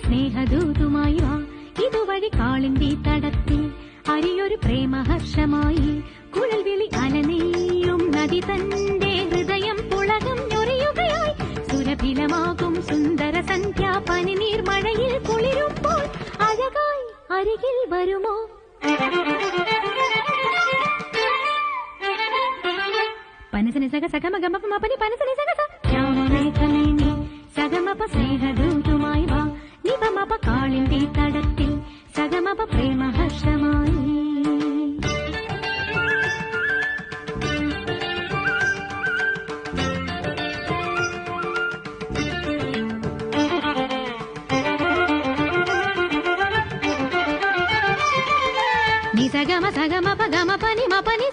സ്നേഹദൂതുമായി വാ ഇതുവഴി കാളിന്തി തടത്തിൽ അരിയൊരു പ്രേമഹർഷമായി കുഴൽ വിളി അലനെയ്യും നദി തന്റെ ഹൃദയം പുളകം ഞൊറിയുകയായി സുരഭിലമാകും സുന്ദര സന്ധ്യ പനിനീർ മഴയിൽ കുളിരുമ്പോൾ അഴകായി അരികിൽ വരുമോ പനസനി സഗ സഗമഗമ മപനി പനസനി സഗ ശ്യാമമേഘമേനി സഗമപ സ്നേഹദൂതുമായി വാ നിപമപ കാളിന്തി തടത്തിൽ സഗമപ പ്രേമഹർഷമായി നി സഗമ സഗമപ ഗമ പനി മപനി